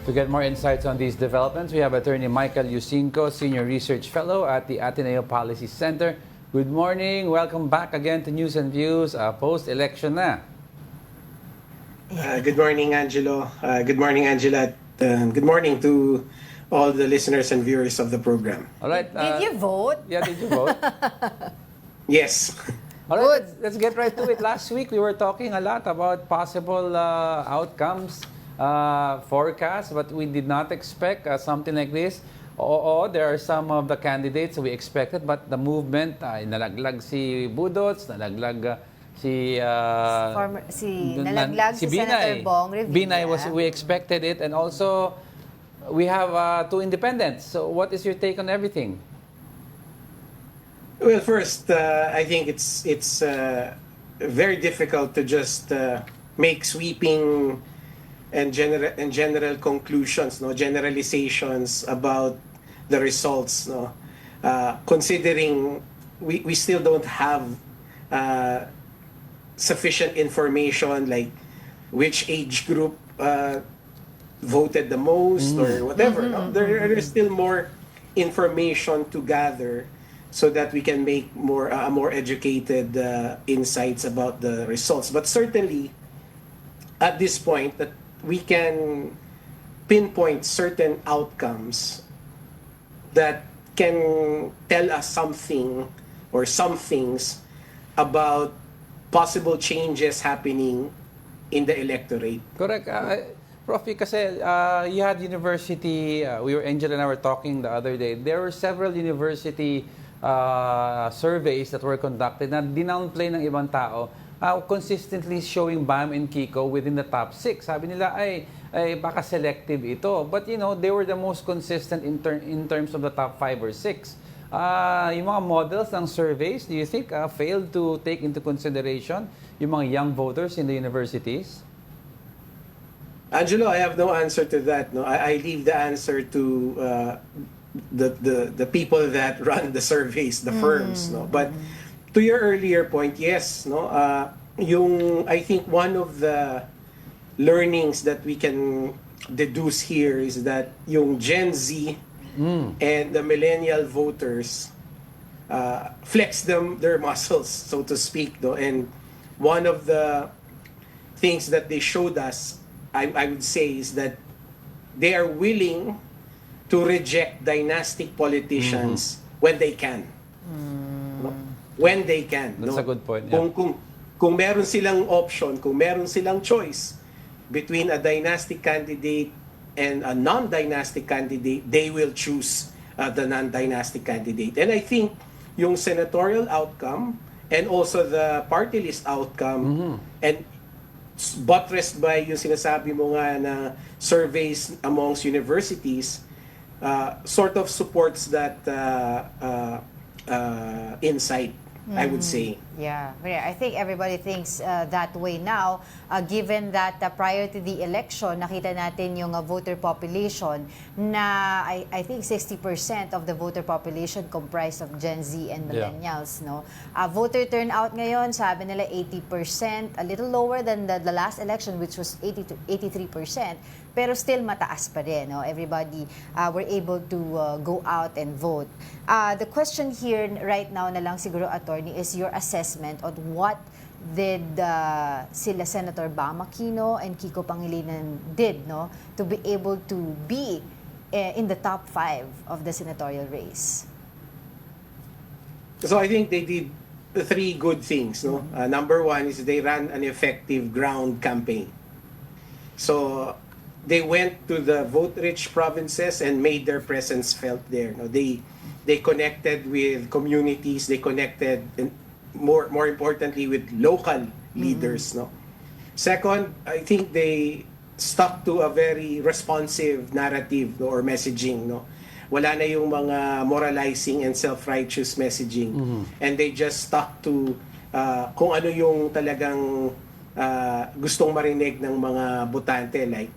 To get more insights on these developments, we have Attorney Michael Yusinko, Senior Research Fellow at the Ateneo Policy Center. Good morning. Welcome back again to News and Views post-election na. Good morning, Angelo. Good morning, Angela. Good morning to all the listeners and viewers of the program. All right. Did you vote? Yeah, did you vote? Yes. All right, let's get right to it. Last week, we were talking a lot about possible outcomes, forecasts, but we did not expect something like this. Oo, there are some of the candidates we expected, but the movement, nalaglag si Budots, nalaglag nalaglag si Senator Bong Revilla. Binay we expected it, and also we have two independents. So what is your take on everything? Well, first, I think it's very difficult to just make sweeping and general conclusions, generalizations about the results, considering we still don't have sufficient information, like which age group voted the most or whatever. There's still more information to gather so that we can make more educated insights about the results. But certainly, at this point, that we can pinpoint certain outcomes that can tell us something or some things about possible changes happening in the electorate. Correct. Prof, kasi you had university, Angel and I were talking the other day, there were several university surveys that were conducted na dinownplay ng ibang tao, consistently showing Bam and Kiko within the top 6. Sabi nila, ay baka selective ito. But they were the most consistent in terms of the top 5 or 6. Yung mga models ng surveys, do you think failed to take into consideration yung mga young voters in the universities? Angelo, I have no answer to that. No, I leave the answer to the people that run the surveys, the firms. No, but to your earlier point, yes. No, I think one of the learnings that we can deduce here is that yung Gen Z and the millennial voters flex their muscles, so to speak. No, and one of the things that they showed us, I would say, is that they are willing to reject dynastic politicians when they can. No? When they can. That's a good point. Yeah. Kung meron silang option, kung meron silang choice between a dynastic candidate and a non-dynastic candidate, they will choose the non-dynastic candidate. And I think yung senatorial outcome and also the party list outcome and buttressed by yung sinasabi mo nga na surveys amongst universities sort of supports that insight, I would say. Yeah, I think everybody thinks that way now, given that prior to the election, nakita natin yung voter population na I think 60% of the voter population comprised of Gen Z and millennials. No, voter turnout ngayon, sabi nila 80%, a little lower than the last election, which was 80 to 83%. Pero still mataas pa rin. No? Everybody were able to go out and vote. The question here right now na lang siguro, attorney, is your assessment on what did sila Senator Bam Aquino and Kiko Pangilinan did, no, to be able to be in the top 5 of the senatorial race. So I think they did 3 good things. No, number 1 is they ran an effective ground campaign. So they went to the vote-rich provinces and made their presence felt there. No, they connected with communities. They connected, and more importantly, with local leaders. No. Second, I think they stuck to a very responsive narrative, no, or messaging. No, wala na yung mga moralizing and self-righteous messaging, and they just stuck to kung ano yung talagang gustong marinig ng mga botante, like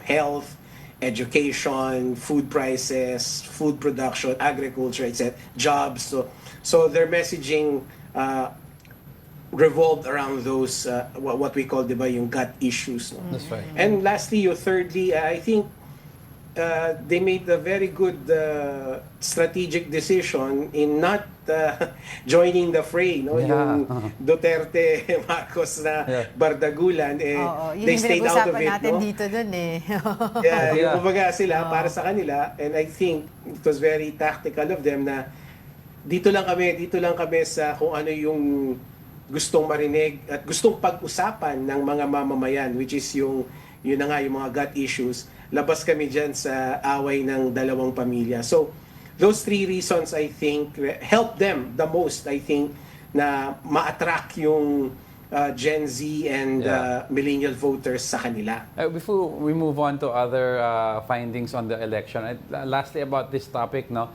health, education, food prices, food production, agriculture, etc., jobs. So their messaging revolved around those what we call, diba, yung gut issues. No? That's right. And lastly, thirdly, I think they made a very good strategic decision in not joining the fray, no? Yeah. Yung Duterte Marcos na bardagulan, Oo, yun they yung stayed out of pinag-usapan it, natin no? dito dun eh. Yeah, Yeah. yung kumbaga sila para sa kanila, and I think it was very tactical of them na dito lang kami sa kung ano yung gustong marinig at gustong pag-usapan ng mga mamamayan, which is yun na nga, yung mga gut issues. Labas kami dyan sa away ng dalawang pamilya. So, those three reasons, I think, help them the most, I think, na ma-attract yung Gen Z and millennial voters sa kanila. Before we move on to other findings on the election, lastly about this topic, no,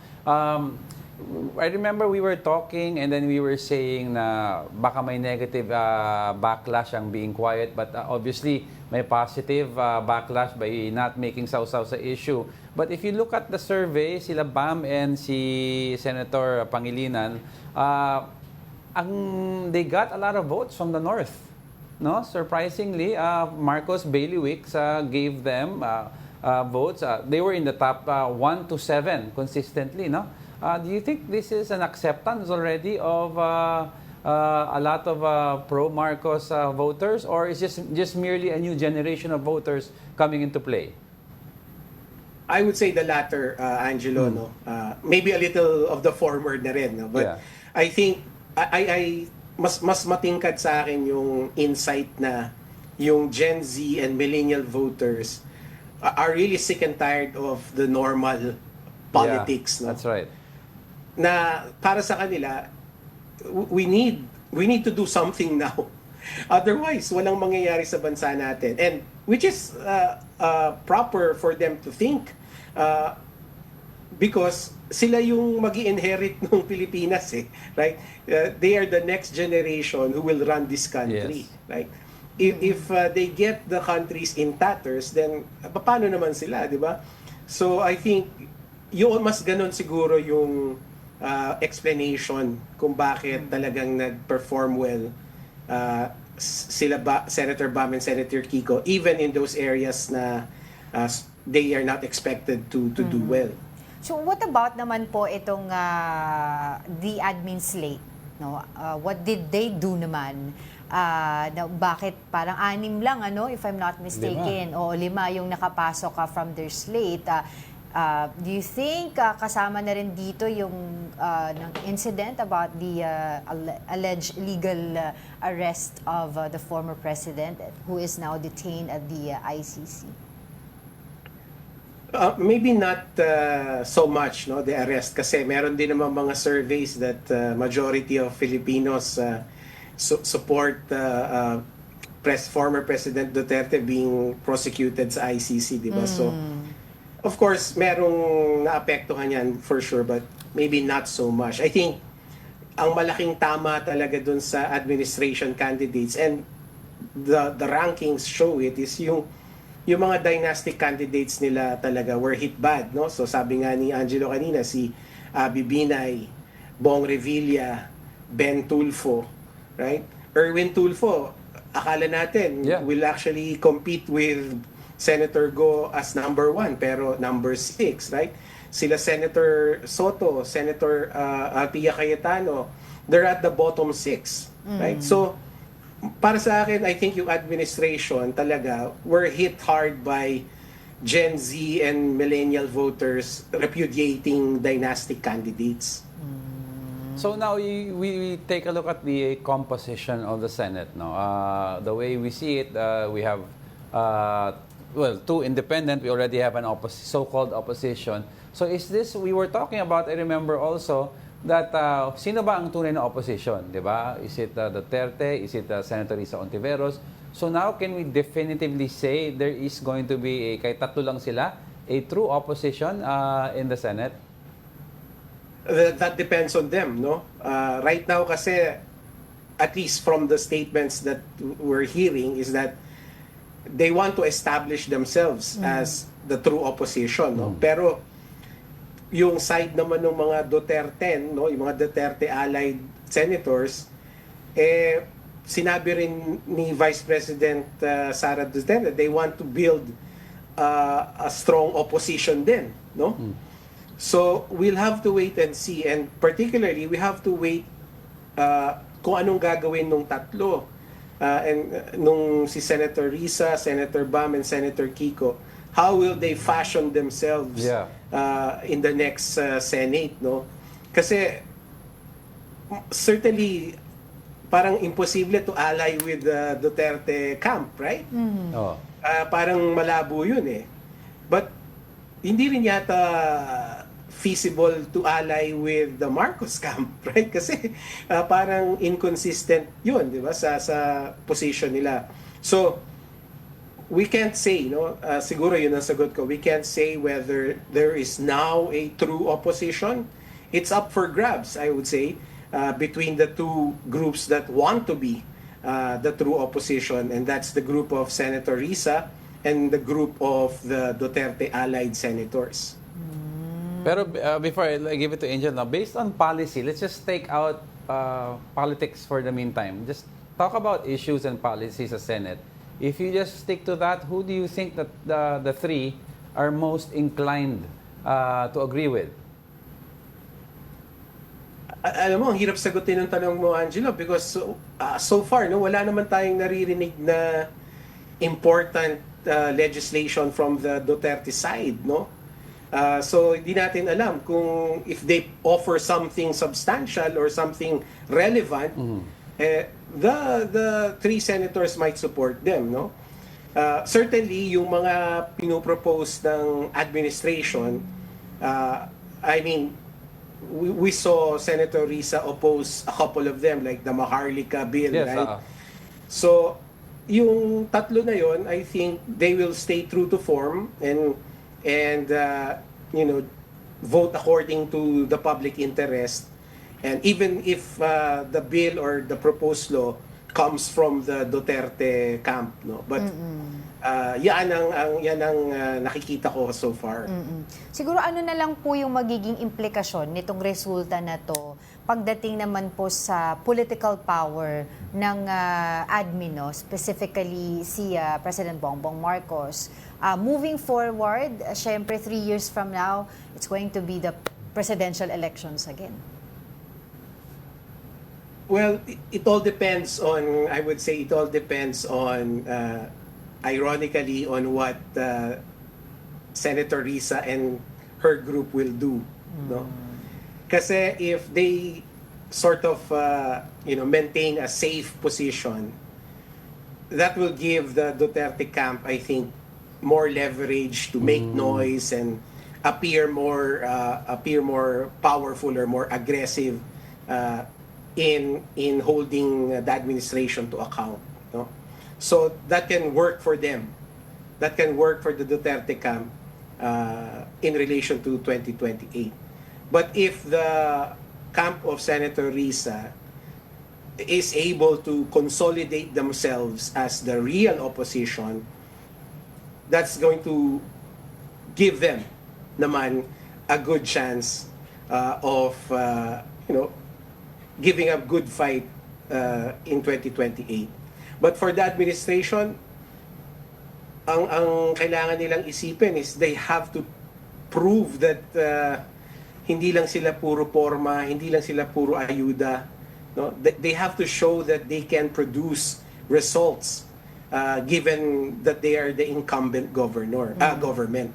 I remember we were talking and then we were saying na baka may negative backlash ang being quiet, but obviously may positive backlash by not making sausaw sa issue. But if you look at the survey, sila Bam and si Senator Pangilinan, they got a lot of votes from the north. No, surprisingly, Marcos Bailiwick gave them votes. They were in the top 1 to 7 consistently. No, do you think this is an acceptance already of a lot of pro-Marcos voters, or is just merely a new generation of voters coming into play? I would say the latter, Angelo, no? Maybe a little of the former na rin, no? But Yeah. I think mas matingkad sa akin yung insight na yung Gen Z and millennial voters are really sick and tired of the normal politics, Yeah, no? that's right. Na para sa kanila, we need to do something now. Otherwise, walang mangyayari sa bansa natin. And which is proper for them to think, because sila yung magi-inherit ng Pilipinas, eh, right? They are the next generation who will run this country, Yes. right? If they get the countries in tatters, then paano naman sila, di ba? So I think yun mas ganun siguro yung explanation kung bakit talagang nag-perform well Senator Bam and Senator Kiko, even in those areas na they are not expected to do well. So what about naman po itong the admin slate? No? What did they do naman? Na bakit parang 6 lang, ano, if I'm not mistaken, o 5 yung nakapasok from their slate. Do you think kasama na rin dito yung ng incident about the alleged illegal arrest of the former president who is now detained at the ICC? Maybe not so much, no, the arrest, kasi meron din naman mga surveys that majority of Filipinos support former President Duterte being prosecuted sa ICC, di ba? So of course, merong naapektuhan yan for sure, but maybe not so much. I think ang malaking tama talaga dun sa administration candidates, and the rankings show it, is yung mga dynastic candidates nila talaga were hit bad, no? So sabi nga ni Angelo kanina, si Abby Binay, Bong Revilla, Ben Tulfo, right? Erwin Tulfo, akala natin will actually compete with Senator Go as number 1, pero number 6, right? Sila Senator Soto, Senator Pia Cayetano, they're at the bottom 6, right? So, para sa akin, I think yung administration talaga were hit hard by Gen Z and millennial voters repudiating dynastic candidates. So now we take a look at the composition of the Senate. No, the way we see it, we have 2 independent. We already have an so-called opposition. So is this, we were talking about, I remember also, that sino ba ang tunay na opposition, di ba? Is it Duterte? Is it Senator Risa Ontiveros? So now, can we definitively say there is going to be, kahit tatlo lang sila, a true opposition in the Senate? That depends on them, no? Right now kasi, at least from the statements that we're hearing, is that they want to establish themselves as the true opposition, no? Pero yung side naman ng mga Duterte, no, yung mga Duterte allied senators, sinabi rin ni Vice President Sara Duterte, they want to build a strong opposition din, no? So we'll have to wait and see, and particularly we have to wait kung anong gagawin nung tatlo. Nung si Senator Risa, Senator Bam, and Senator Kiko, how will they fashion themselves in the next Senate, no? Kasi certainly parang imposible to ally with the Duterte camp, right? Oh. Parang malabo yun eh. But hindi rin yata feasible to ally with the Marcos camp, right? Kasi parang inconsistent yun, di ba, sa position nila. So, we can't say, no? Siguro yun ang sagot ko. We can't say whether there is now a true opposition. It's up for grabs, I would say, between the two groups that want to be the true opposition, and that's the group of Senator Risa and the group of the Duterte allied senators. Pero before I give it to Angel now, based on policy, let's just take out politics for the meantime. Just talk about issues and policies sa Senate. If you just stick to that, who do you think that the three are most inclined to agree with? Alam mo, ang hirap sagutin ng tanong mo, Angelo, because so far, no, wala naman tayong naririnig na important legislation from the Duterte side, no? So hindi natin alam kung if they offer something substantial or something relevant, the three senators might support them, no? Certainly yung mga pinopropose ng administration, I mean, we saw Senator Risa oppose a couple of them, like the Maharlika bill, Yes, right? So yung tatlo na yon, I think they will stay true to form and you know, vote according to the public interest, and even if the bill or the proposed law comes from the Duterte camp, no, but yan ang nakikita ko so far. Siguro ano na lang po yung magiging implikasyon nitong resulta na to pagdating naman po sa political power ng admin, no? Specifically si President Bongbong Marcos. Moving forward, syempre 3 years from now, it's going to be the presidential elections again. Well, it all depends on, I would say, it all depends on, ironically, on what Senator Risa and her group will do, no? Kasi if they sort of, you know, maintain a safe position, that will give the Duterte camp, I think, more leverage to make noise and appear more powerful or more aggressive in holding the administration to account, no? So that can work for them. That can work for the Duterte camp in relation to 2028. But if the camp of Senator Risa is able to consolidate themselves as the real opposition, that's going to give them naman a good chance of you know, giving a good fight in 2028. But for the administration, ang kailangan nilang isipin is they have to prove that hindi lang sila puro porma, hindi lang sila puro ayuda, no? They have to show that they can produce results given that they are the incumbent government.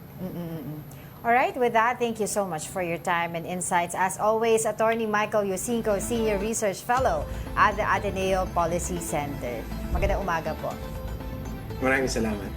All right, with that, thank you so much for your time and insights. As always, Attorney Michael Yosinko, Senior Research Fellow at the Ateneo Policy Center. Magandang umaga po. Maraming salamat.